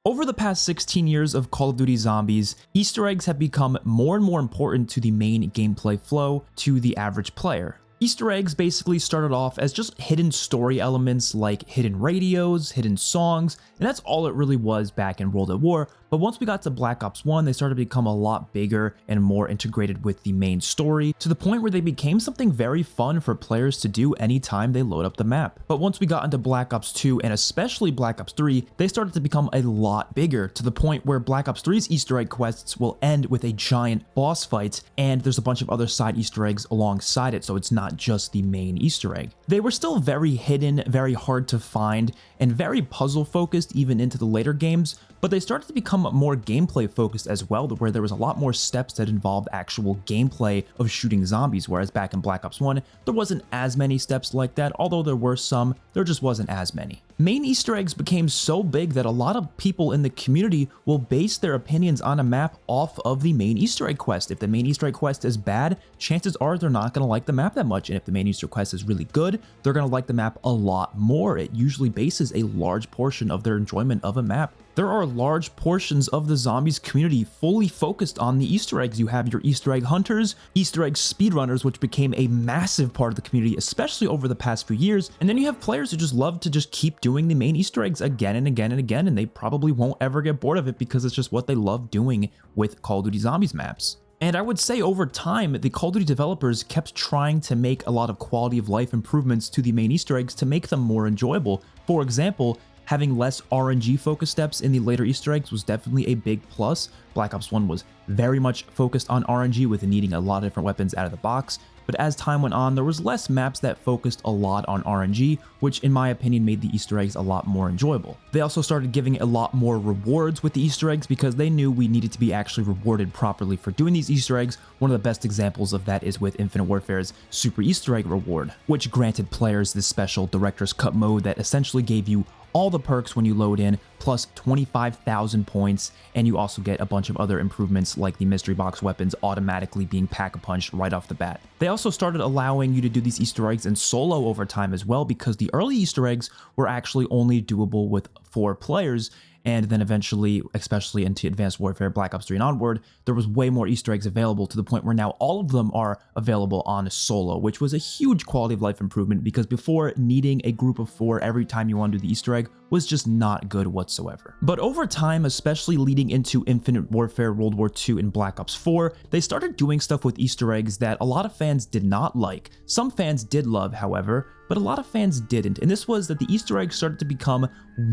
Over the past 16 years of Call of Duty Zombies, Easter eggs have become more and more important to the main gameplay flow to the average player. Easter eggs basically started off as just hidden story elements like hidden radios, hidden songs, and that's all it really was back in World at War. But once we got to Black Ops 1, they started to become a lot bigger and more integrated with the main story, to the point where they became something very fun for players to do anytime they load up the map. But once we got into Black Ops 2 and especially Black Ops 3, they started to become a lot bigger, to the point where Black Ops 3's Easter egg quests will end with a giant boss fight, and there's a bunch of other side Easter eggs alongside it, so it's not just the main Easter egg. They were still very hidden, very hard to find, and very puzzle focused even into the later games, but they started to become more gameplay focused as well, where there was a lot more steps that involved actual gameplay of shooting zombies, whereas back in Black Ops 1, there wasn't as many steps like that, although there were some, there just wasn't as many. Main Easter eggs became so big that a lot of people in the community will base their opinions on a map off of the main Easter egg quest. If the main Easter egg quest is bad, chances are they're not going to like the map that much, and if the main Easter quest is really good, they're going to like the map a lot more. It usually bases a large portion of their enjoyment of a map. There are large portions of the zombies community fully focused on the Easter eggs. You have your Easter egg hunters, Easter egg speedrunners, which became a massive part of the community, especially over the past few years. And then you have players who just love to just keep doing the main Easter eggs again and again and again, and they probably won't ever get bored of it because it's just what they love doing with Call of Duty Zombies maps. And I would say over time, the Call of Duty developers kept trying to make a lot of quality of life improvements to the main Easter eggs to make them more enjoyable. For example, having less RNG focus steps in the later Easter eggs was definitely a big plus. Black Ops 1 was very much focused on RNG with needing a lot of different weapons out of the box, but as time went on, there was less maps that focused a lot on RNG, which in my opinion made the Easter eggs a lot more enjoyable. They also started giving a lot more rewards with the Easter eggs because they knew we needed to be actually rewarded properly for doing these Easter eggs. One of the best examples of that is with Infinite Warfare's Super Easter Egg reward, which granted players this special Director's Cut mode that essentially gave you all the perks when you load in, plus 25,000 points, and you also get a bunch of other improvements like the mystery box weapons automatically being pack-a-punched right off the bat. They also started allowing you to do these Easter eggs in solo over time as well, because the early Easter eggs were actually only doable with 4 players, and then eventually, especially into Advanced Warfare, Black Ops 3 and onward, there was way more Easter eggs available to the point where now all of them are available on solo, which was a huge quality of life improvement because before, needing a group of 4 every time you want to do the Easter egg was just not good whatsoever. But over time, especially leading into Infinite Warfare, World War II, and Black Ops 4, they started doing stuff with Easter eggs that a lot of fans did not like. Some fans did love, however, but a lot of fans didn't, and this was that the Easter eggs started to become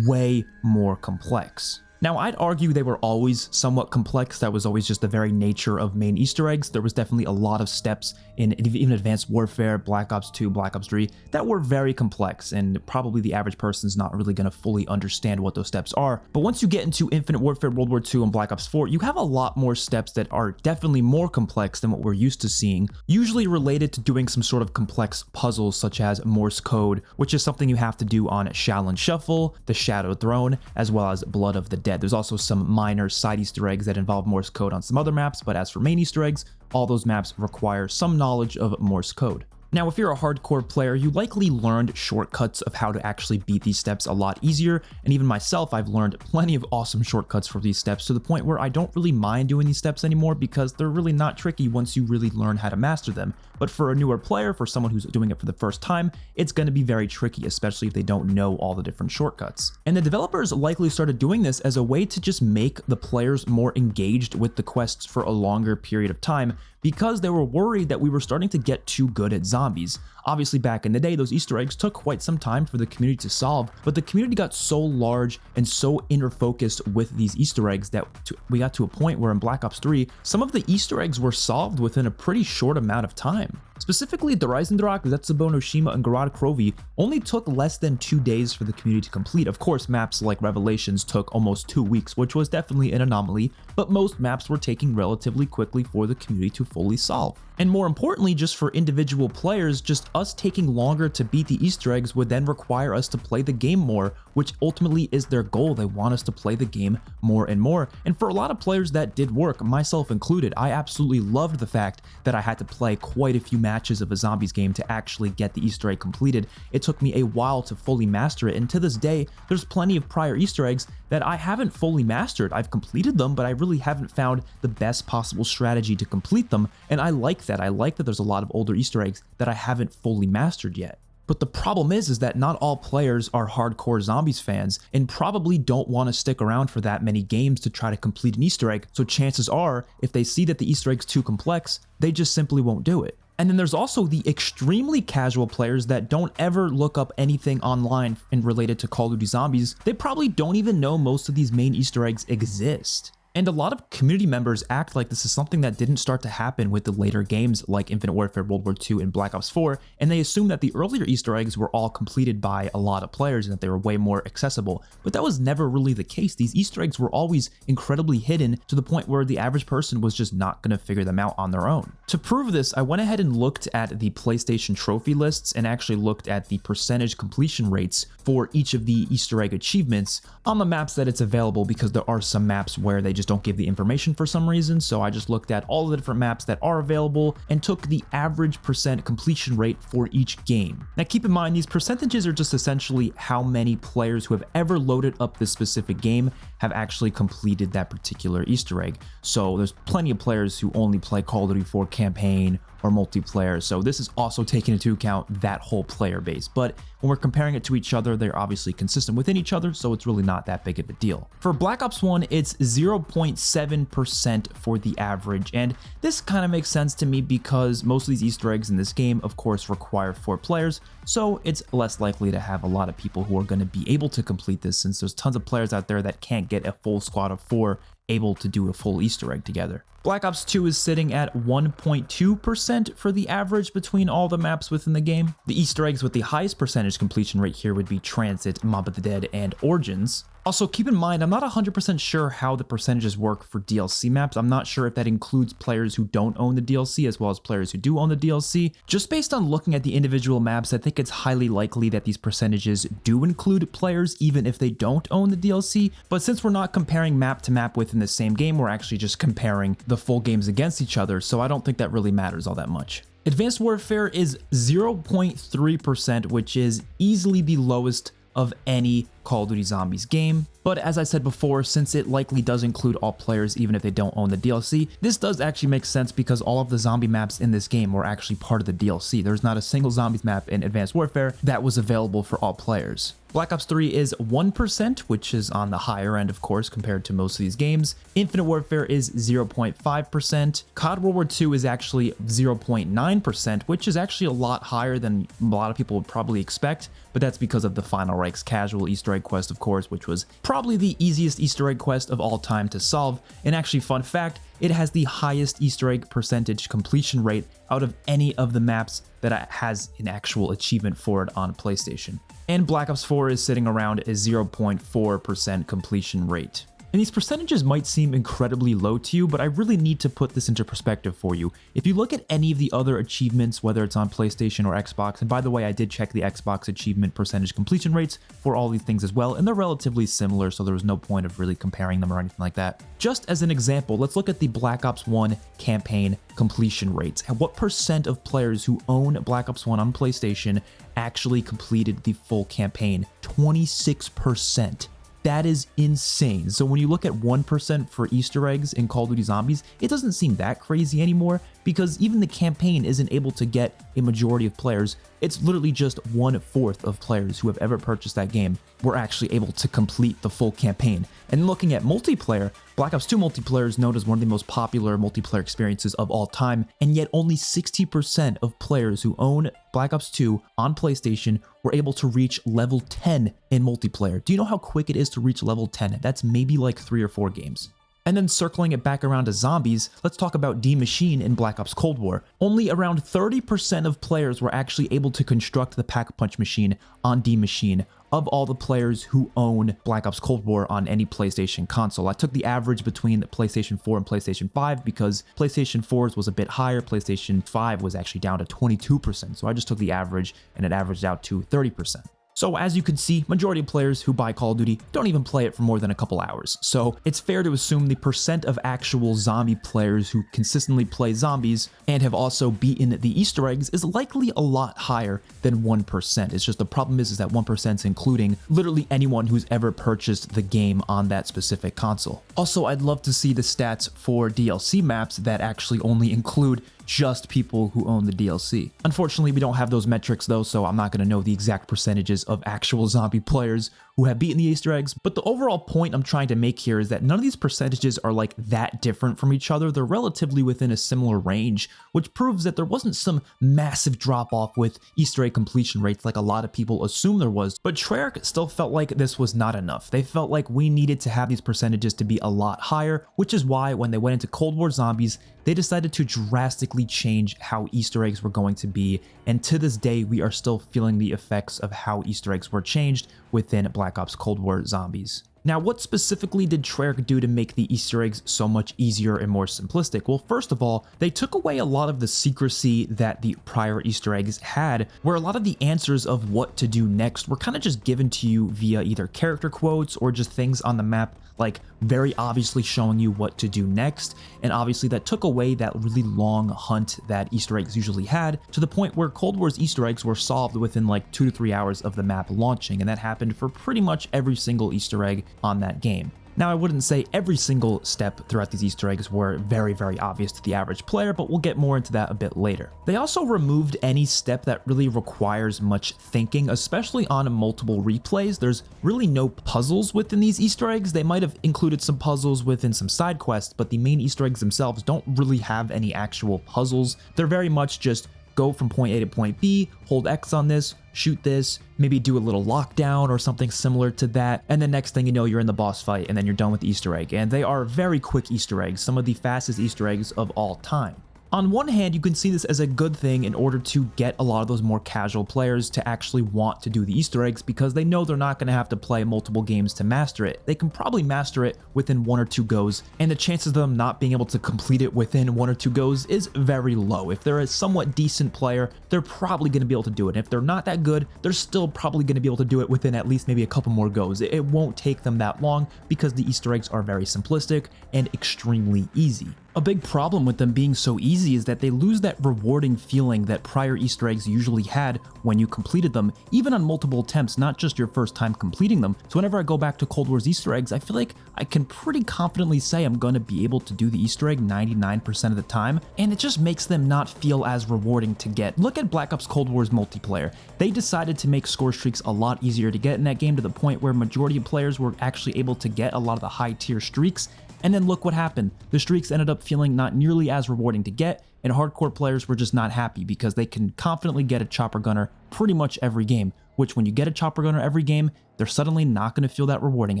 way more complex. Now, I'd argue they were always somewhat complex. That was always just the very nature of main Easter eggs. There was definitely a lot of steps in even Advanced Warfare, Black Ops 2, Black Ops 3 that were very complex, and probably the average person's not really going to fully understand what those steps are. But once you get into Infinite Warfare, World War II, and Black Ops 4, you have a lot more steps that are definitely more complex than what we're used to seeing, usually related to doing some sort of complex puzzles such as Morse code, which is something you have to do on Shaolin Shuffle, the Shadow Throne, as well as Blood of the Dead. There's also some minor side Easter eggs that involve Morse code on some other maps, but as for main Easter eggs, all those maps require some knowledge of Morse code. Now, if you're a hardcore player, you likely learned shortcuts of how to actually beat these steps a lot easier, and even myself, I've learned plenty of awesome shortcuts for these steps to the point where I don't really mind doing these steps anymore because they're really not tricky once you really learn how to master them. But for a newer player, for someone who's doing it for the first time, it's going to be very tricky, especially if they don't know all the different shortcuts. And the developers likely started doing this as a way to just make the players more engaged with the quests for a longer period of time, because they were worried that we were starting to get too good at zombies. Obviously, back in the day, those Easter eggs took quite some time for the community to solve, but the community got so large and so inner-focused with these Easter eggs that we got to a point where in Black Ops 3, some of the Easter eggs were solved within a pretty short amount of time. Specifically, the Reisendrak, Zetsubo no Shima, and Garad Krovi only took less than 2 days for the community to complete. Of course, maps like Revelations took almost 2 weeks, which was definitely an anomaly, but most maps were taking relatively quickly for the community to fully solve. And more importantly, just for individual players, just us taking longer to beat the Easter eggs would then require us to play the game more, which ultimately is their goal. They want us to play the game more and more. And for a lot of players that did work, myself included, I absolutely loved the fact that I had to play quite a few matches of a zombies game to actually get the Easter egg completed. It took me a while to fully master it, and to this day, there's plenty of prior Easter eggs that I haven't fully mastered. I've completed them, but I really haven't found the best possible strategy to complete them, and I like that. I like that there's a lot of older Easter eggs that I haven't fully mastered yet. But the problem is that not all players are hardcore zombies fans and probably don't want to stick around for that many games to try to complete an Easter egg, so chances are, if they see that the Easter egg's too complex, they just simply won't do it. And then there's also the extremely casual players that don't ever look up anything online and related to Call of Duty Zombies. They probably don't even know most of these main Easter eggs exist. And a lot of community members act like this is something that didn't start to happen with the later games like Infinite Warfare, World War II, and Black Ops 4, and they assume that the earlier Easter eggs were all completed by a lot of players and that they were way more accessible. But that was never really the case. These Easter eggs were always incredibly hidden to the point where the average person was just not going to figure them out on their own. To prove this, I went ahead and looked at the PlayStation trophy lists and actually looked at the percentage completion rates for each of the Easter egg achievements on the maps that it's available, because there are some maps where they just don't give the information for some reason. So I just looked at all the different maps that are available and took the average percent completion rate for each game. Now keep in mind, these percentages are just essentially how many players who have ever loaded up this specific game have actually completed that particular Easter egg. So there's plenty of players who only play Call of Duty 4 campaign or multiplayer, so this is also taking into account that whole player base. But when we're comparing it to each other, they're obviously consistent within each other, so it's really not that big of a deal. For Black Ops 1, it's 0.7% for the average, and this kind of makes sense to me because most of these Easter eggs in this game, of course, require 4 players, so it's less likely to have a lot of people who are going to be able to complete this, since there's tons of players out there that can't get a full squad of 4 able to do a full Easter egg together. Black Ops 2 is sitting at 1.2% for the average between all the maps within the game. The Easter eggs with the highest percentage completion rate here would be Transit, Mob of the Dead, and Origins. Also, keep in mind, I'm not 100% sure how the percentages work for DLC maps. I'm not sure if that includes players who don't own the DLC as well as players who do own the DLC. Just based on looking at the individual maps, I think it's highly likely that these percentages do include players even if they don't own the DLC. But since we're not comparing map to map within the same game, we're actually just comparing the full games against each other, so I don't think that really matters all that much. Advanced Warfare is 0.3%, which is easily the lowest of any Call of Duty Zombies game. But as I said before, since it likely does include all players even if they don't own the DLC, this does actually make sense because all of the zombie maps in this game were actually part of the DLC. There's not a single zombies map in Advanced Warfare that was available for all players. Black Ops 3 is 1%, which is on the higher end, of course, compared to most of these games. Infinite Warfare is 0.5%. COD World War II is actually 0.9%, which is actually a lot higher than a lot of people would probably expect, but that's because of the Final Reich's casual Easter egg quest, of course, which was probably the easiest Easter egg quest of all time to solve. And actually, fun fact, it has the highest Easter egg percentage completion rate out of any of the maps that has an actual achievement for it on PlayStation. And Black Ops 4 is sitting around a 0.4% completion rate. And these percentages might seem incredibly low to you, but I really need to put this into perspective for you. If you look at any of the other achievements, whether it's on PlayStation or Xbox, and by the way, I did check the Xbox achievement percentage completion rates for all these things as well, and they're relatively similar, so there was no point of really comparing them or anything like that. Just as an example, let's look at the Black Ops 1 campaign completion rates. And what percent of players who own Black Ops 1 on PlayStation actually completed the full campaign? 26%. That is insane. So when you look at 1% for Easter eggs in Call of Duty Zombies, it doesn't seem that crazy anymore because even the campaign isn't able to get a majority of players. It's literally just 1/4 of players who have ever purchased that game were actually able to complete the full campaign. And looking at multiplayer, Black Ops 2 multiplayer is known as one of the most popular multiplayer experiences of all time, and yet only 60% of players who own Black Ops 2 on PlayStation were able to reach level 10 in multiplayer. Do you know how quick it is to reach level 10? That's maybe like 3 or 4 games. And then circling it back around to zombies, let's talk about Maschine in Black Ops Cold War. Only around 30% of players were actually able to construct the Pack-a-Punch machine on Maschine of all the players who own Black Ops Cold War on any PlayStation console. I took the average between the PlayStation 4 and PlayStation 5 because PlayStation 4's was a bit higher, PlayStation 5 was actually down to 22%, so I just took the average and it averaged out to 30%. So as you can see, majority of players who buy Call of Duty don't even play it for more than a couple hours. So it's fair to assume the percent of actual zombie players who consistently play zombies and have also beaten the Easter eggs is likely a lot higher than 1%. It's just the problem is that 1% is including literally anyone who's ever purchased the game on that specific console. Also, I'd love to see the stats for DLC maps that actually only include just people who own the DLC. Unfortunately, we don't have those metrics though, so I'm not going to know the exact percentages of actual zombie players who have beaten the Easter eggs, but the overall point I'm trying to make here is that none of these percentages are like that different from each other. They're relatively within a similar range, which proves that there wasn't some massive drop off with Easter egg completion rates like a lot of people assume there was, but Treyarch still felt like this was not enough. They felt like we needed to have these percentages to be a lot higher, which is why when they went into Cold War Zombies, they decided to drastically change how Easter eggs were going to be, and to this day we are still feeling the effects of how Easter eggs were changed within Black Ops Cold War Zombies. Now, what specifically did Treyarch do to make the Easter eggs so much easier and more simplistic? Well, first of all, they took away a lot of the secrecy that the prior Easter eggs had, where a lot of the answers of what to do next were kind of just given to you via either character quotes or just things on the map, like very obviously showing you what to do next. And obviously that took away that really long hunt that Easter eggs usually had, to the point where Cold War's Easter eggs were solved within like 2 to 3 hours of the map launching, and that happened for pretty much every single Easter egg on that game. Now, I wouldn't say every single step throughout these Easter eggs were very, very obvious to the average player, but we'll get more into that a bit later. They also removed any step that really requires much thinking, especially on multiple replays. There's really no puzzles within these Easter eggs. They might have included some puzzles within some side quests, but the main Easter eggs themselves don't really have any actual puzzles. They're very much just go from point A to point B, hold X on this, shoot this, maybe do a little lockdown or something similar to that, and the next thing you know, you're in the boss fight and then you're done with the Easter egg. And they are very quick Easter eggs, some of the fastest Easter eggs of all time. On one hand, you can see this as a good thing in order to get a lot of those more casual players to actually want to do the Easter eggs, because they know they're not going to have to play multiple games to master it. They can probably master it within 1 or 2 goes, and the chances of them not being able to complete it within 1 or 2 goes is very low. If they're a somewhat decent player, they're probably going to be able to do it. And if they're not that good, they're still probably going to be able to do it within at least maybe a couple more goes. It won't take them that long because the Easter eggs are very simplistic and extremely easy. A big problem with them being so easy is that they lose that rewarding feeling that prior Easter eggs usually had when you completed them, even on multiple attempts, not just your first time completing them. So whenever I go back to Cold War's Easter eggs, I feel like I can pretty confidently say I'm going to be able to do the Easter egg 99% of the time, and it just makes them not feel as rewarding to get. Look at Black Ops Cold War's multiplayer. They decided to make score streaks a lot easier to get in that game, to the point where majority of players were actually able to get a lot of the high tier streaks. And then look what happened. The streaks ended up feeling not nearly as rewarding to get, and hardcore players were just not happy because they can confidently get a chopper gunner pretty much every game, which when you get a chopper gunner every game, they're suddenly not going to feel that rewarding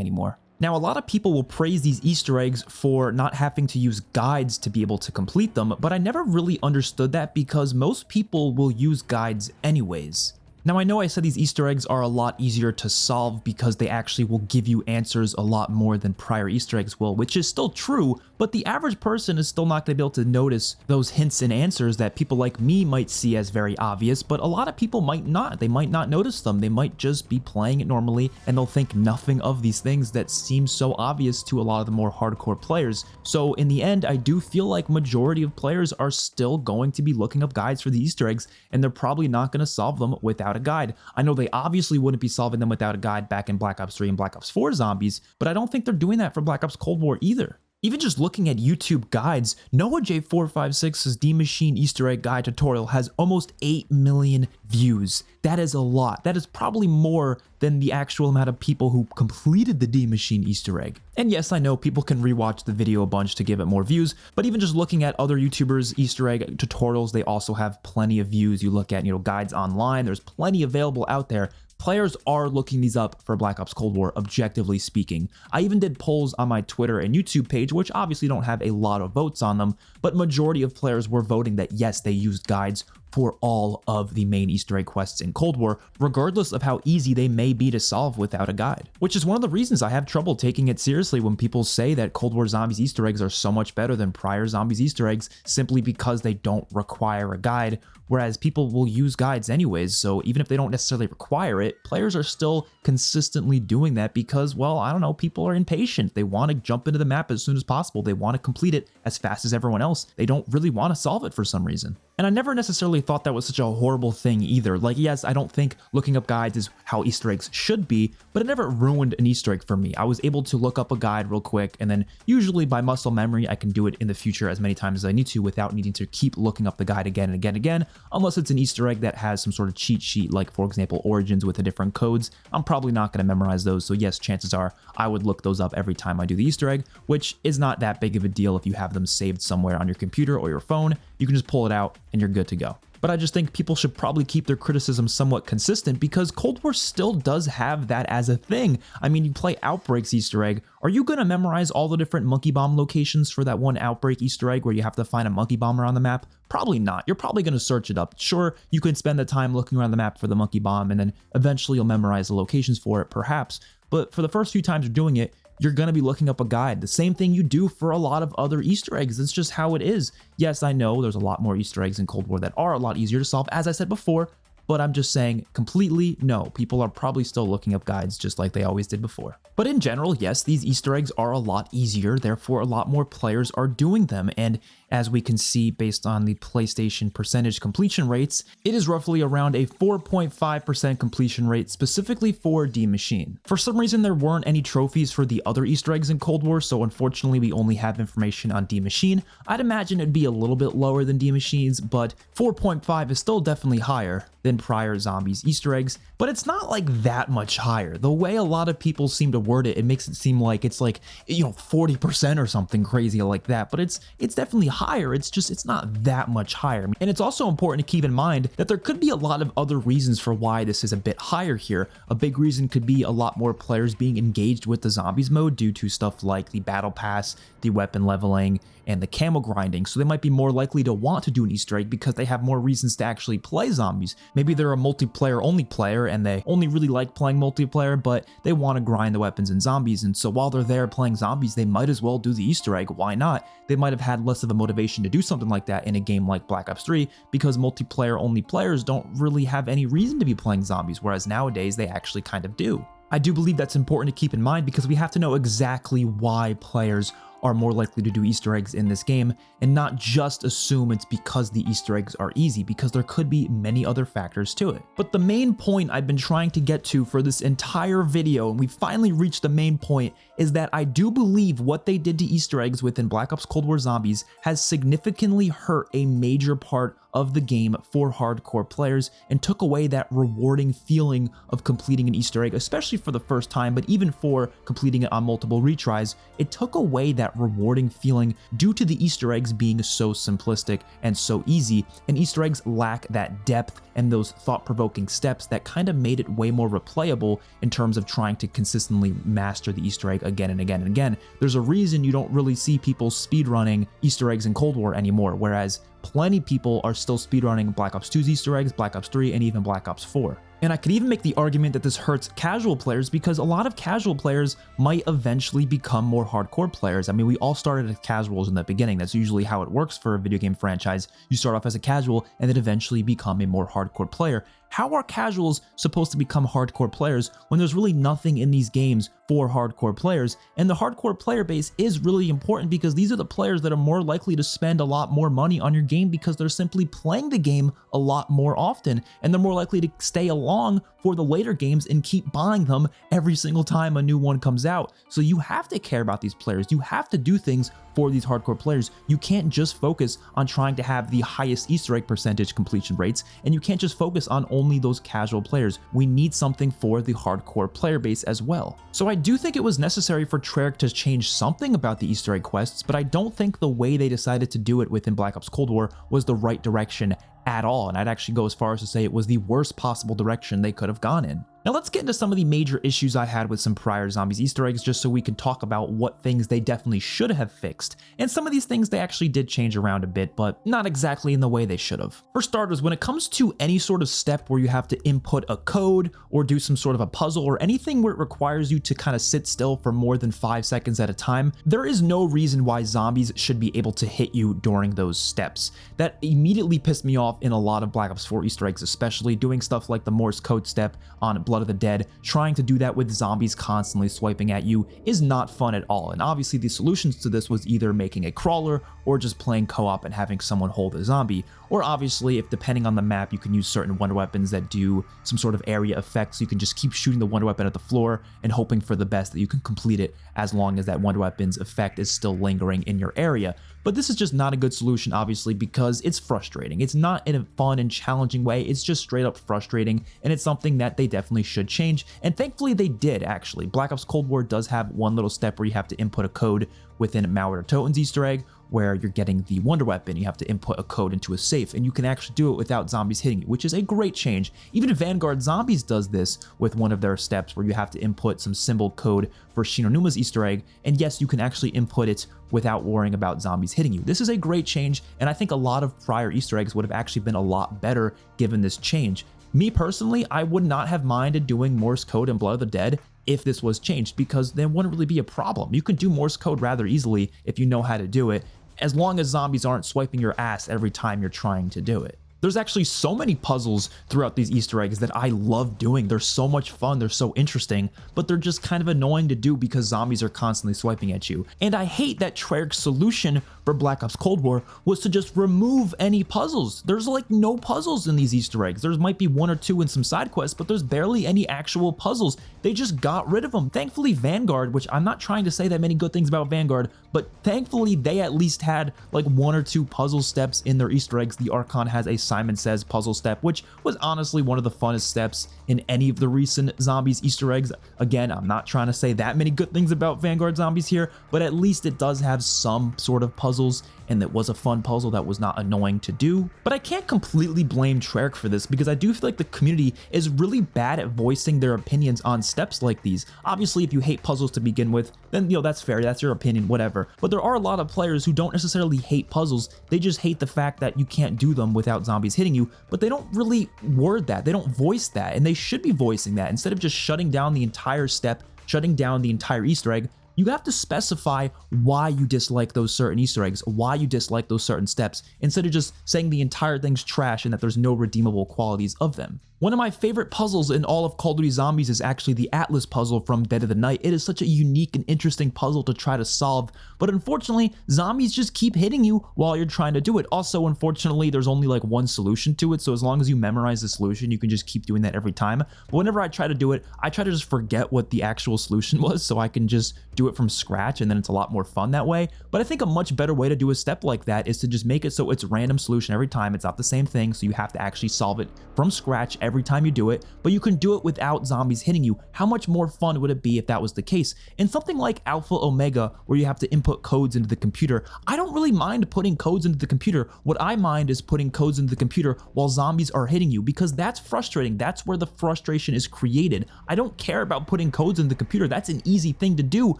anymore. Now, a lot of people will praise these Easter eggs for not having to use guides to be able to complete them, but I never really understood that because most people will use guides anyways. Now, I know I said these Easter eggs are a lot easier to solve because they actually will give you answers a lot more than prior Easter eggs will, which is still true, but the average person is still not going to be able to notice those hints and answers that people like me might see as very obvious, but a lot of people might not. They might not notice them. They might just be playing it normally, and they'll think nothing of these things that seem so obvious to a lot of the more hardcore players. So in the end, I do feel like majority of players are still going to be looking up guides for the Easter eggs, and they're probably not going to solve them without a guide. I know they obviously wouldn't be solving them without a guide back in Black Ops 3 and Black Ops 4 Zombies, but I don't think they're doing that for Black Ops Cold War either. Even just looking at YouTube guides, Noah J456's D Maschine Easter egg guide tutorial has almost 8 million views. That is a lot. That is probably more than the actual amount of people who completed the D Maschine Easter egg. And yes, I know people can rewatch the video a bunch to give it more views, but even just looking at other YouTubers' Easter egg tutorials, they also have plenty of views. You look at, guides online, there's plenty available out there. Players are looking these up for Black Ops Cold War, objectively speaking. I even did polls on my Twitter and YouTube page, which obviously don't have a lot of votes on them, but majority of players were voting that yes, they used guides for all of the main Easter egg quests in Cold War, regardless of how easy they may be to solve without a guide. Which is one of the reasons I have trouble taking it seriously when people say that Cold War Zombies Easter eggs are so much better than prior Zombies Easter eggs simply because they don't require a guide, whereas people will use guides anyways, so even if they don't necessarily require it, players are still consistently doing that because, well, I don't know, people are impatient. They want to jump into the map as soon as possible. They want to complete it as fast as everyone else. They don't really want to solve it for some reason. And I never necessarily thought that was such a horrible thing either. Like, yes, I don't think looking up guides is how Easter eggs should be, but it never ruined an Easter egg for me. I was able to look up a guide real quick, and then usually by muscle memory, I can do it in the future as many times as I need to without needing to keep looking up the guide again and again and again, unless it's an Easter egg that has some sort of cheat sheet, like for example, Origins with the different codes. I'm probably not going to memorize those, so yes, chances are I would look those up every time I do the Easter egg, which is not that big of a deal if you have them saved somewhere on your computer or your phone. You can just pull it out and you're good to go. But I just think people should probably keep their criticism somewhat consistent because Cold War still does have that as a thing. I mean, you play Outbreak's Easter egg. Are you going to memorize all the different monkey bomb locations for that one Outbreak Easter egg where you have to find a monkey bomb around the map? Probably not. You're probably going to search it up. Sure, you can spend the time looking around the map for the monkey bomb and then eventually you'll memorize the locations for it, perhaps. But for the first few times you're doing it, you're going to be looking up a guide. The same thing you do for a lot of other Easter eggs. It's just how it is. Yes, I know there's a lot more Easter eggs in Cold War that are a lot easier to solve, as I said before, but I'm just saying completely no. People are probably still looking up guides just like they always did before. But in general, yes, these Easter eggs are a lot easier, therefore a lot more players are doing them, and as we can see based on the PlayStation percentage completion rates, it is roughly around a 4.5% completion rate specifically for Die Maschine. For some reason, there weren't any trophies for the other Easter eggs in Cold War, so unfortunately we only have information on Die Maschine. I'd imagine it'd be a little bit lower than Die Maschine's, but 4.5 is still definitely higher than prior Zombies Easter eggs, but it's not like that much higher. The way a lot of people seem to word it, it makes it seem like it's like, you know, 40% or something crazy like that, but it's definitely higher. It's not that much higher. And it's also important to keep in mind that there could be a lot of other reasons for why this is a bit higher here. A big reason could be a lot more players being engaged with the zombies mode due to stuff like the battle pass, the weapon leveling, and the camo grinding, so they might be more likely to want to do an Easter egg because they have more reasons to actually play zombies. Maybe they're a multiplayer only player and they only really like playing multiplayer, but they want to grind the weapons and zombies, and so while they're there playing zombies, they might as well do the Easter egg. Why not? They might have had less of a motivation to do something like that in a game like Black Ops 3 because multiplayer only players don't really have any reason to be playing zombies, whereas nowadays they actually kind of do. I do believe that's important to keep in mind because we have to know exactly why players are more likely to do Easter eggs in this game and not just assume it's because the Easter eggs are easy, because there could be many other factors to it. But the main point I've been trying to get to for this entire video, and we finally reached the main point, is that I do believe what they did to Easter eggs within Black Ops Cold War Zombies has significantly hurt a major part of the game for hardcore players and took away that rewarding feeling of completing an Easter egg, especially for the first time, but even for completing it on multiple retries. It took away that rewarding feeling due to the Easter eggs being so simplistic and so easy, and Easter eggs lack that depth and those thought-provoking steps that kind of made it way more replayable in terms of trying to consistently master the Easter egg again and again and again. There's a reason you don't really see people speedrunning Easter eggs in Cold War anymore, whereas plenty people are still speedrunning Black Ops 2's Easter eggs, Black Ops 3, and even Black Ops 4. And I could even make the argument that this hurts casual players because a lot of casual players might eventually become more hardcore players. I mean, we all started as casuals in the beginning. That's usually how it works for a video game franchise. You start off as a casual and then eventually become a more hardcore player. How are casuals supposed to become hardcore players when there's really nothing in these games for hardcore players? And the hardcore player base is really important because these are the players that are more likely to spend a lot more money on your game because they're simply playing the game a lot more often, and they're more likely to stay along for the later games and keep buying them every single time a new one comes out. So you have to care about these players. You have to do things for these hardcore players. You can't just focus on trying to have the highest Easter egg percentage completion rates, and you can't just focus on only those casual players. We need something for the hardcore player base as well. So I do think it was necessary for Treyarch to change something about the Easter egg quests, but I don't think the way they decided to do it within Black Ops Cold War was the right direction at all, and I'd actually go as far as to say it was the worst possible direction they could have gone in. Now let's get into some of the major issues I had with some prior Zombies Easter eggs, just so we can talk about what things they definitely should have fixed, and some of these things they actually did change around a bit, but not exactly in the way they should have. For starters, when it comes to any sort of step where you have to input a code or do some sort of a puzzle or anything where it requires you to kind of sit still for more than 5 seconds at a time, there is no reason why zombies should be able to hit you during those steps. That immediately pissed me off in a lot of Black Ops 4 Easter eggs, especially doing stuff like the Morse code step on Blood of the Dead. Trying to do that with zombies constantly swiping at you is not fun at all, and obviously the solutions to this was either making a crawler or just playing co-op and having someone hold a zombie, or obviously if depending on the map you can use certain wonder weapons that do some sort of area effect, so you can just keep shooting the wonder weapon at the floor and hoping for the best that you can complete it as long as that wonder weapon's effect is still lingering in your area. But this is just not a good solution, obviously, because it's frustrating. It's not in a fun and challenging way, it's just straight up frustrating, and it's something that they definitely should change, and thankfully they did actually. Black Ops Cold War does have one little step where you have to input a code within Malware Toten's Easter egg, where you're getting the wonder weapon, you have to input a code into a safe, and you can actually do it without zombies hitting you, which is a great change. Even Vanguard Zombies does this with one of their steps where you have to input some symbol code for Shinonuma's Easter egg, and yes, you can actually input it without worrying about zombies hitting you. This is a great change, and I think a lot of prior Easter eggs would have actually been a lot better given this change. Me personally, I would not have minded doing Morse code in Blood of the Dead if this was changed, because there wouldn't really be a problem. You can do Morse code rather easily if you know how to do it, as long as zombies aren't swiping your ass every time you're trying to do it. There's actually so many puzzles throughout these Easter eggs that I love doing. They're so much fun, they're so interesting, but they're just kind of annoying to do because zombies are constantly swiping at you. And I hate that Treyarch's solution for Black Ops Cold War was to just remove any puzzles. There's like no puzzles in these Easter eggs. There might be 1 or 2 in some side quests, but there's barely any actual puzzles. They just got rid of them. Thankfully Vanguard, which I'm not trying to say that many good things about Vanguard, but thankfully they at least had like 1 or 2 puzzle steps in their Easter eggs. The Archon has a Simon Says puzzle step, which was honestly one of the funnest steps in any of the recent Zombies Easter eggs. Again, I'm not trying to say that many good things about Vanguard Zombies here, but at least it does have some sort of puzzles, and it was a fun puzzle that was not annoying to do. But I can't completely blame Treyarch for this, because I do feel like the community is really bad at voicing their opinions on steps like these. Obviously, if you hate puzzles to begin with, then that's fair, that's your opinion, whatever. But there are a lot of players who don't necessarily hate puzzles, they just hate the fact that you can't do them without zombies hitting you, but they don't really word that, they don't voice that, and they should be voicing that. Instead of just shutting down the entire step, shutting down the entire Easter egg, you have to specify why you dislike those certain Easter eggs, why you dislike those certain steps, instead of just saying the entire thing's trash and that there's no redeemable qualities of them. One of my favorite puzzles in all of Call of Duty Zombies is actually the Atlas puzzle from Dead of the Night. It is such a unique and interesting puzzle to try to solve, but unfortunately, zombies just keep hitting you while you're trying to do it. Also, unfortunately, there's only like one solution to it, so as long as you memorize the solution, you can just keep doing that every time. But whenever I try to do it, I try to just forget what the actual solution was, so I can just do it from scratch, and then it's a lot more fun that way. But I think a much better way to do a step like that is to just make it so it's a random solution every time. It's not the same thing, so you have to actually solve it from scratch every time you do it, but you can do it without zombies hitting you. How much more fun would it be if that was the case? And something like Alpha Omega, where you have to input codes into the computer, I don't really mind putting codes into the computer. What I mind is putting codes into the computer while zombies are hitting you, because that's frustrating. That's where the frustration is created. I don't care about putting codes in the computer. That's an easy thing to do,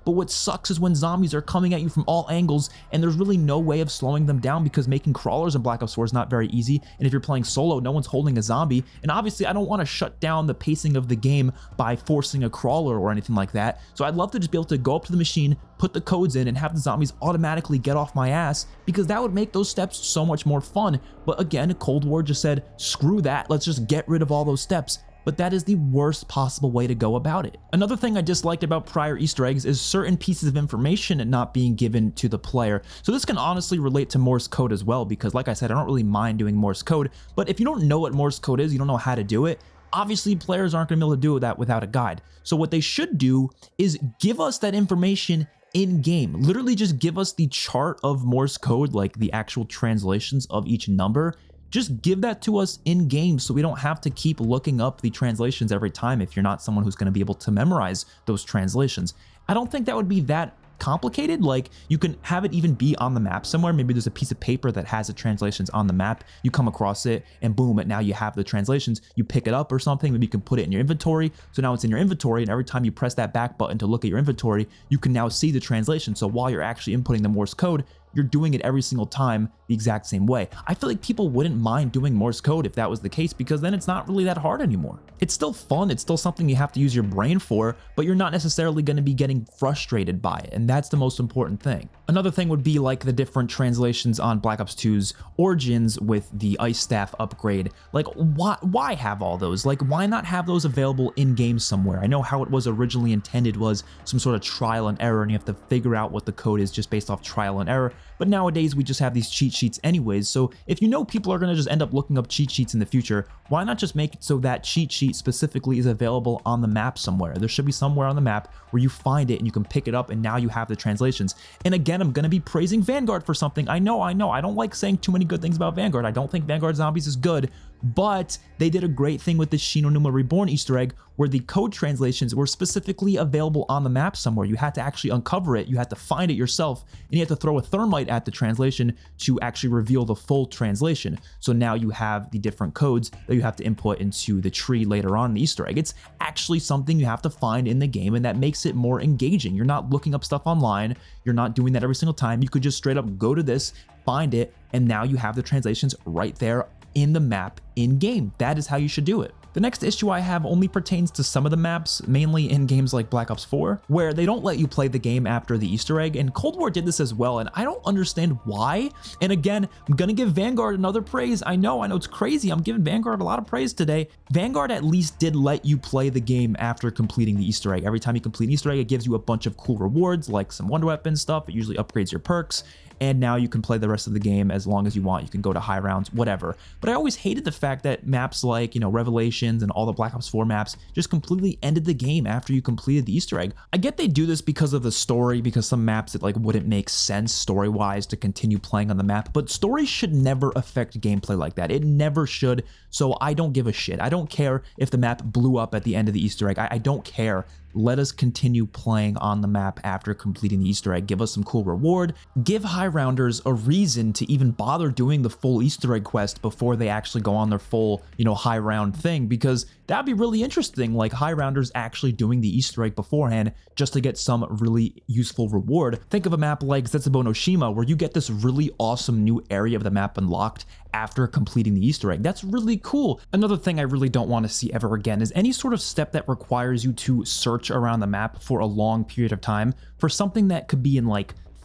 but what sucks is when zombies are coming at you from all angles and there's really no way of slowing them down, because making crawlers in Black Ops 4 is not very easy, and if you're playing solo, no one's holding a zombie, and obviously I don't want to shut down the pacing of the game by forcing a crawler or anything like that. So I'd love to just be able to go up to the machine, put the codes in, and have the zombies automatically get off my ass, because that would make those steps so much more fun. But again, Cold War just said, screw that, let's just get rid of all those steps. But that is the worst possible way to go about it. Another thing I disliked about prior Easter eggs is certain pieces of information not being given to the player. So this can honestly relate to Morse code as well, because like I said, I don't really mind doing Morse code, but if you don't know what Morse code is, you don't know how to do it, obviously players aren't going to be able to do that without a guide. So what they should do is give us that information in-game. Literally just give us the chart of Morse code, like the actual translations of each number. Just give that to us in-game so we don't have to keep looking up the translations every time if you're not someone who's going to be able to memorize those translations. I don't think that would be that complicated. Like, you can have it even be on the map somewhere. Maybe there's a piece of paper that has the translations on the map. You come across it and boom, and now you have the translations. You pick it up or something. Maybe you can put it in your inventory. So now it's in your inventory, and every time you press that back button to look at your inventory, you can now see the translation. So while you're actually inputting the Morse code, you're doing it every single time the exact same way. I feel like people wouldn't mind doing Morse code if that was the case, because then it's not really that hard anymore. It's still fun, it's still something you have to use your brain for, but you're not necessarily going to be getting frustrated by it, and that's the most important thing. Another thing would be like the different translations on Black Ops 2's Origins with the Ice Staff upgrade. Like, why have all those? Like, why not have those available in-game somewhere? I know how it was originally intended was some sort of trial and error, and you have to figure out what the code is just based off trial and error, but nowadays we just have these cheat sheets anyways. So if you know people are going to just end up looking up cheat sheets in the future, why not just make it so that cheat sheet specifically is available on the map somewhere? There should be somewhere on the map where you find it and you can pick it up, and now you have the translations. And again, I'm going to be praising Vanguard for something. I know, I don't like saying too many good things about Vanguard. I don't think Vanguard Zombies is good, but they did a great thing with the Shin Onuma Reborn Easter egg where the code translations were specifically available on the map somewhere. You had to actually uncover it, you had to find it yourself, and you had to throw a thermite at the translation to actually reveal the full translation. So now you have the different codes that you have to input into the tree later on in the Easter egg. It's actually something you have to find in the game, and that makes it more engaging. You're not looking up stuff online, you're not doing that every single time. You could just straight up go to this, find it, and now you have the translations right there in the map in game. That is how you should do it. The next issue I have only pertains to some of the maps, mainly in games like Black Ops 4, where they don't let you play the game after the Easter egg, and Cold War did this as well, and I don't understand why. And again, I'm gonna give Vanguard another praise. I know it's crazy. I'm giving Vanguard a lot of praise today. Vanguard at least did let you play the game after completing the Easter egg. Every time you complete an Easter egg, it gives you a bunch of cool rewards, like some wonder weapon stuff. It usually upgrades your perks, and now you can play the rest of the game as long as you want. You can go to high rounds, whatever. But I always hated the fact that maps like, Revelations and all the Black Ops 4 maps just completely ended the game after you completed the Easter egg. I get they do this because of the story, because some maps it wouldn't make sense story-wise to continue playing on the map, but story should never affect gameplay like that. It never should, so I don't give a shit. I don't care if the map blew up at the end of the Easter egg. I don't care. Let us continue playing on the map after completing the Easter egg. Give us some cool reward. Give high rounders a reason to even bother doing the full Easter egg quest before they actually go on their full, high round thing, because that'd be really interesting, like high rounders actually doing the Easter egg beforehand just to get some really useful reward. Think of a map like Zetsubo no Shima, where you get this really awesome new area of the map unlocked after completing the Easter egg. That's really cool. Another thing I really don't want to see ever again is any sort of step that requires you to search around the map for a long period of time for something that could be in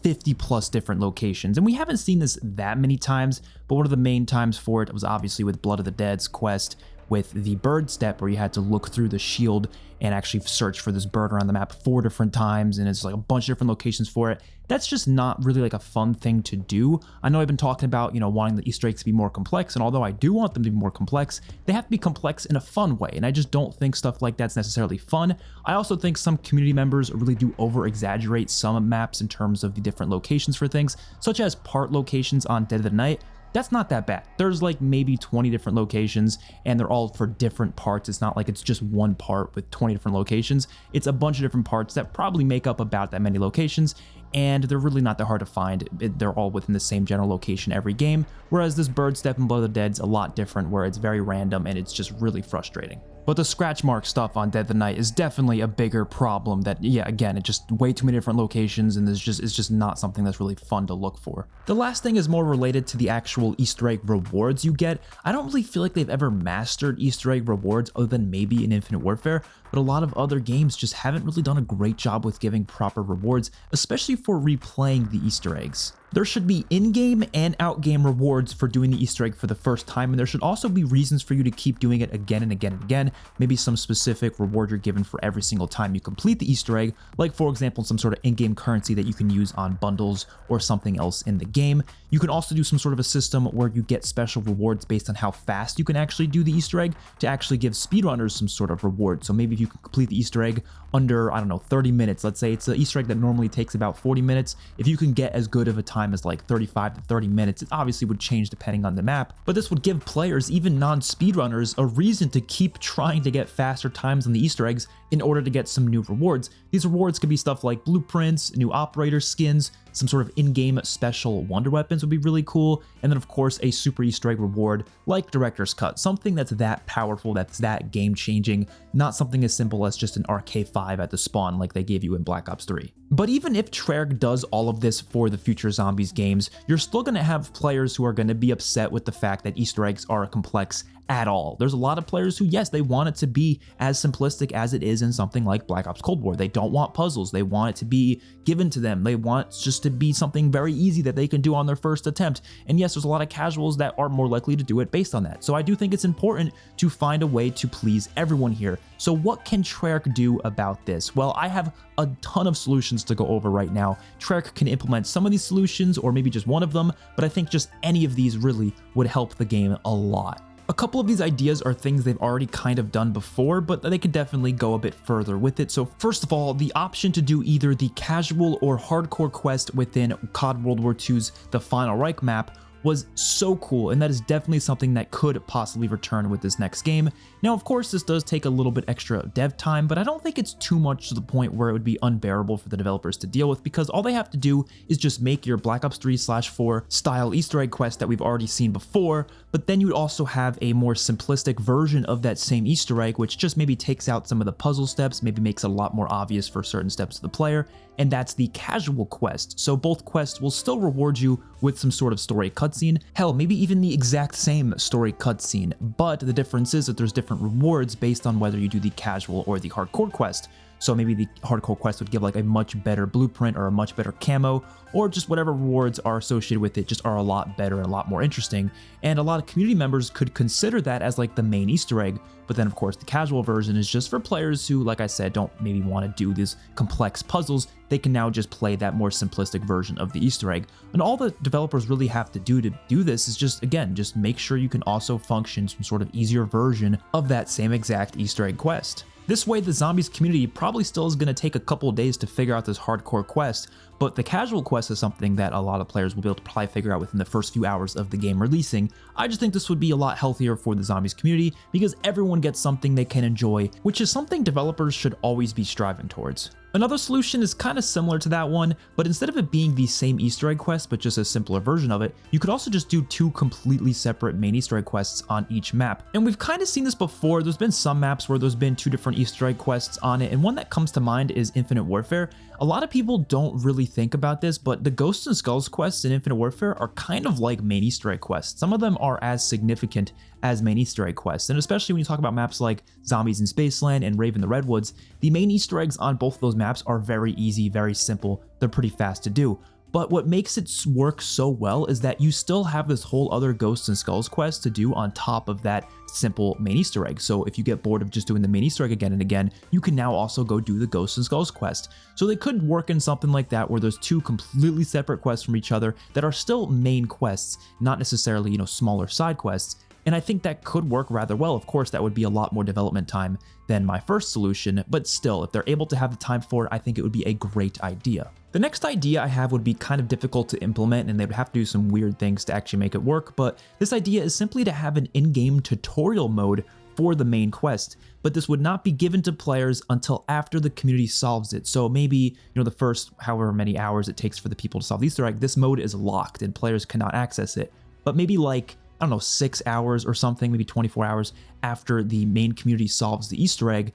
50 plus different locations. And we haven't seen this that many times, but one of the main times for it was obviously with Blood of the Dead's quest with the bird step, where you had to look through the shield and actually search for this bird around the map 4 different times, and it's a bunch of different locations for it. That's just not really a fun thing to do. I know I've been talking about, wanting the Easter eggs to be more complex, and although I do want them to be more complex, they have to be complex in a fun way, and I just don't think stuff like that's necessarily fun. I also think some community members really do over-exaggerate some maps in terms of the different locations for things, such as part locations on Dead of the Night. That's not that bad. There's maybe 20 different locations, and they're all for different parts. It's not like it's just one part with 20 different locations. It's a bunch of different parts that probably make up about that many locations, and they're really not that hard to find. They're all within the same general location every game, whereas this bird step in Blood of the Dead's a lot different, where it's very random and it's just really frustrating. But the scratch mark stuff on Dead of the Night is definitely a bigger problem that, yeah, again, it's just way too many different locations, and it's just not something that's really fun to look for. The last thing is more related to the actual Easter egg rewards you get. I don't really feel like they've ever mastered Easter egg rewards other than maybe in Infinite Warfare, but a lot of other games just haven't really done a great job with giving proper rewards, especially for replaying the Easter eggs. There should be in-game and out-game rewards for doing the Easter egg for the first time, and there should also be reasons for you to keep doing it again and again and again. Maybe some specific reward you're given for every single time you complete the Easter egg, like for example some sort of in-game currency that you can use on bundles or something else in the game. You can also do some sort of a system where you get special rewards based on how fast you can actually do the Easter egg to actually give speedrunners some sort of reward. So maybe if you can complete the Easter egg under, I don't know, 30 minutes, let's say it's an Easter egg that normally takes about 40 minutes, if you can get as good of a time as 35 to 30 minutes, it obviously would change depending on the map, but this would give players, even non-speedrunners, a reason to keep trying to get faster times on the Easter eggs in order to get some new rewards. These rewards could be stuff like blueprints, new operator skins, some sort of in-game special wonder weapons would be really cool, and then of course a super Easter egg reward like Director's Cut, something that's that powerful, that's that game-changing, not something as simple as just an RK5 at the spawn like they gave you in Black Ops 3. But even if Treyarch does all of this for the future Zombies games, you're still going to have players who are going to be upset with the fact that Easter eggs are complex at all. There's a lot of players who, yes, they want it to be as simplistic as it is in something like Black Ops Cold War. They don't want puzzles. They want it to be given to them. They want just to be something very easy that they can do on their first attempt. And yes, there's a lot of casuals that are more likely to do it based on that. So I do think it's important to find a way to please everyone here. So what can Treyarch do about this? Well, I have a ton of solutions to go over right now. Treyarch can implement some of these solutions or maybe just one of them, but I think just any of these really would help the game a lot. A couple of these ideas are things they've already kind of done before, but they could definitely go a bit further with it. So first of all, the option to do either the casual or hardcore quest within COD World War II's The Final Reich map was so cool, and that is definitely something that could possibly return with this next game. Now, of course, this does take a little bit extra dev time, but I don't think it's too much to the point where it would be unbearable for the developers to deal with, because all they have to do is just make your Black Ops 3/4 style Easter egg quest that we've already seen before, but then you would also have a more simplistic version of that same Easter egg, which just maybe takes out some of the puzzle steps, maybe makes it a lot more obvious for certain steps to the player, and that's the casual quest. So both quests will still reward you with some sort of story cutscene, hell, maybe even the exact same story cutscene, but the difference is that there's different rewards based on whether you do the casual or the hardcore quest. So maybe the hardcore quest would give like a much better blueprint or a much better camo, or just whatever rewards are associated with it just are a lot better and a lot more interesting. And a lot of community members could consider that as like the main Easter egg. But then of course the casual version is just for players who, like I said, don't maybe want to do these complex puzzles. They can now just play that more simplistic version of the Easter egg. And all the developers really have to do this is just, again, just make sure you can also function some sort of easier version of that same exact Easter egg quest. This way, the Zombies community probably still is going to take a couple of days to figure out this hardcore quest, but the casual quest is something that a lot of players will be able to probably figure out within the first few hours of the game releasing. I just think this would be a lot healthier for the Zombies community because everyone gets something they can enjoy, which is something developers should always be striving towards. Another solution is kind of similar to that one, but instead of it being the same Easter egg quest, but just a simpler version of it, you could also just do two completely separate main Easter egg quests on each map. And we've kind of seen this before. There's been some maps where there's been two different Easter egg quests on it, and one that comes to mind is Infinite Warfare. A lot of people don't really think about this, but the Ghosts and Skulls quests in Infinite Warfare are kind of like main Easter egg quests. Some of them are as significant as main Easter egg quests, and especially when you talk about maps like Zombies in Spaceland and Raven the Redwoods, the main Easter eggs on both of those maps are very easy, very simple, they're pretty fast to do. But what makes it work so well is that you still have this whole other Ghosts and Skulls quest to do on top of that simple main Easter egg. So if you get bored of just doing the main Easter egg again and again, you can now also go do the Ghosts and Skulls quest. So they could work in something like that where there's two completely separate quests from each other that are still main quests, not necessarily, smaller side quests. And I think that could work rather well. Of course, that would be a lot more development time than my first solution, but still, if they're able to have the time for it, I think it would be a great idea. The next idea I have would be kind of difficult to implement, and they would have to do some weird things to actually make it work, but this idea is simply to have an in-game tutorial mode for the main quest, but this would not be given to players until after the community solves it. So maybe, the first however many hours it takes for the people to solve the Easter egg, this mode is locked and players cannot access it. But maybe like, I don't know, 6 hours or something, maybe 24 hours after the main community solves the Easter egg,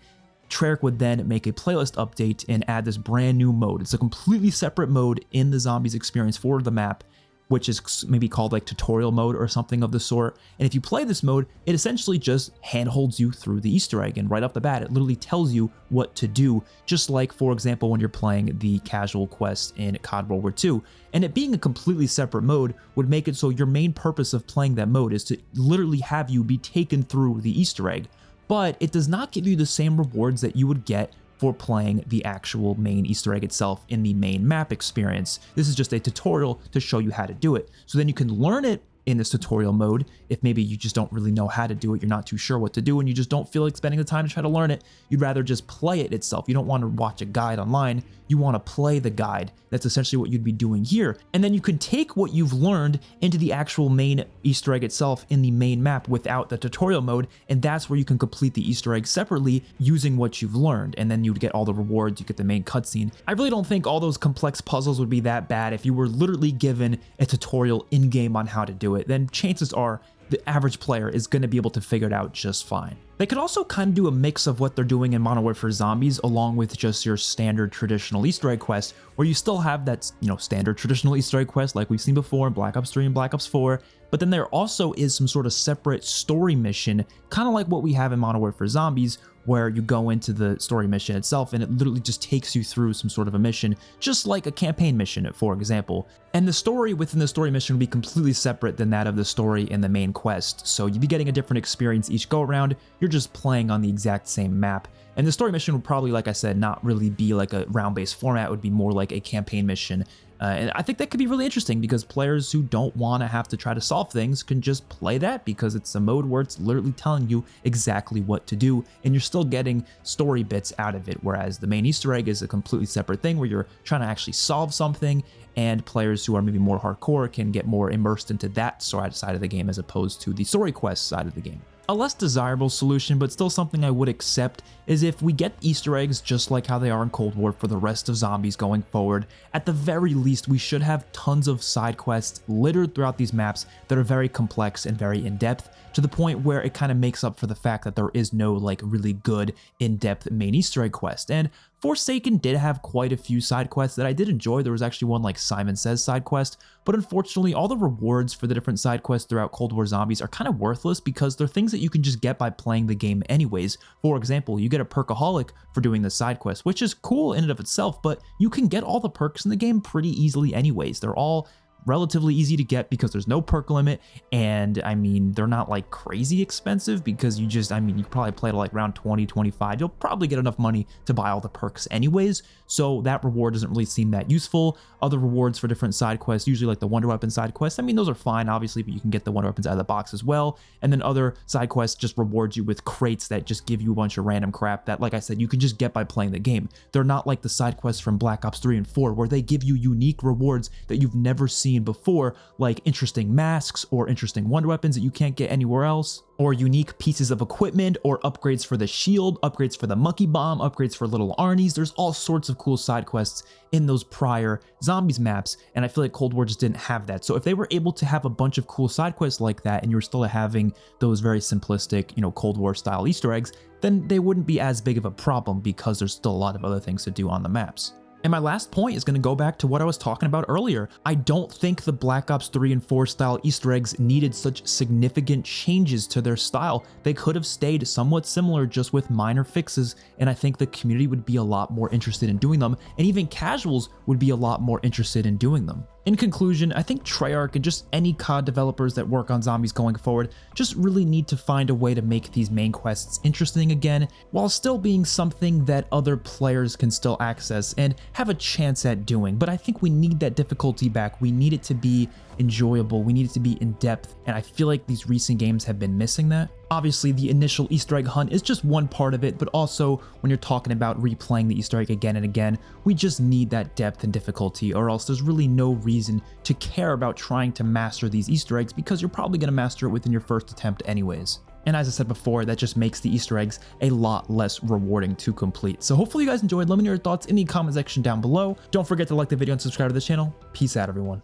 Treyarch would then make a playlist update and add this brand new mode. It's a completely separate mode in the Zombies experience for the map, which is maybe called like tutorial mode or something of the sort. And if you play this mode, it essentially just handholds you through the Easter egg. And right off the bat, it literally tells you what to do. Just like, for example, when you're playing the casual quest in COD World War II. And it being a completely separate mode would make it so your main purpose of playing that mode is to literally have you be taken through the Easter egg. But it does not give you the same rewards that you would get for playing the actual main Easter egg itself in the main map experience. This is just a tutorial to show you how to do it. So then you can learn it in this tutorial mode. If maybe you just don't really know how to do it, you're not too sure what to do, and you just don't feel like spending the time to try to learn it, you'd rather just play it itself. You don't want to watch a guide online, you want to play the guide. That's essentially what you'd be doing here. And then you can take what you've learned into the actual main Easter egg itself in the main map without the tutorial mode, and that's where you can complete the Easter egg separately using what you've learned, and then you'd get all the rewards, you get the main cutscene. I really don't think all those complex puzzles would be that bad. If you were literally given a tutorial in-game on how to do it, then chances are the average player is going to be able to figure it out just fine. They could also kind of do a mix of what they're doing in Modern Warfare Zombies along with just your standard traditional Easter egg quest, where you still have that, standard traditional Easter egg quest like we've seen before in Black Ops 3 and Black Ops 4, but then there also is some sort of separate story mission, kind of like what we have in Modern Warfare Zombies, where you go into the story mission itself and it literally just takes you through some sort of a mission, just like a campaign mission, for example. And the story within the story mission will be completely separate than that of the story in the main quest, so you'd be getting a different experience each go around. You're just playing on the exact same map. And the story mission would probably, like I said, not really be like a round-based format. It would be more like a campaign mission. And I think that could be really interesting because players who don't want to have to try to solve things can just play that because it's a mode where it's literally telling you exactly what to do, and you're still getting story bits out of it, whereas the main Easter egg is a completely separate thing where you're trying to actually solve something, and players who are maybe more hardcore can get more immersed into that side of the game as opposed to the story quest side of the game. A less desirable solution, but still something I would accept, is if we get Easter eggs just like how they are in Cold War for the rest of Zombies going forward. At the very least, we should have tons of side quests littered throughout these maps that are very complex and very in-depth, to the point where it kind of makes up for the fact that there is no like really good in-depth main Easter egg quest. And Forsaken did have quite a few side quests that I did enjoy. There was actually one like Simon Says side quest, but unfortunately all the rewards for the different side quests throughout Cold War Zombies are kind of worthless because they're things that you can just get by playing the game anyways. For example, you get a Perkaholic for doing the side quest, which is cool in and of itself, but you can get all the perks in the game pretty easily anyways. They're all relatively easy to get because there's no perk limit, and I mean, they're not like crazy expensive because you can probably play to like around 20, 25. You'll probably get enough money to buy all the perks anyways, so that reward doesn't really seem that useful. Other rewards for different side quests, usually like the Wonder Weapon side quests, I mean, those are fine, obviously, but you can get the Wonder Weapons out of the box as well. And then other side quests just reward you with crates that just give you a bunch of random crap that, like I said, you can just get by playing the game. They're not like the side quests from Black Ops 3 and 4, where they give you unique rewards that you've never seen before, like interesting masks or interesting Wonder Weapons that you can't get anywhere else, or unique pieces of equipment, or upgrades for the shield, upgrades for the monkey bomb, upgrades for little Arnie's. There's all sorts of cool side quests in those prior Zombies maps, and I feel like Cold War just didn't have that. So if they were able to have a bunch of cool side quests like that, and you were still having those very simplistic, Cold War style Easter eggs, then they wouldn't be as big of a problem because there's still a lot of other things to do on the maps. And my last point is going to go back to what I was talking about earlier. I don't think the Black Ops 3 and 4 style Easter eggs needed such significant changes to their style. They could have stayed somewhat similar just with minor fixes, and I think the community would be a lot more interested in doing them, and even casuals would be a lot more interested in doing them. In conclusion, I think Treyarch and just any COD developers that work on Zombies going forward just really need to find a way to make these main quests interesting again, while still being something that other players can still access and have a chance at doing. But I think we need that difficulty back. We need it to be enjoyable. We need it to be in depth, and I feel like these recent games have been missing that. Obviously, the initial Easter egg hunt is just one part of it, but also when you're talking about replaying the Easter egg again and again, we just need that depth and difficulty, or else there's really no reason to care about trying to master these Easter eggs because you're probably going to master it within your first attempt anyways. And as I said before, that just makes the Easter eggs a lot less rewarding to complete. So hopefully you guys enjoyed. Let me know your thoughts in the comment section down below. Don't forget to like the video and subscribe to the channel. Peace out, everyone.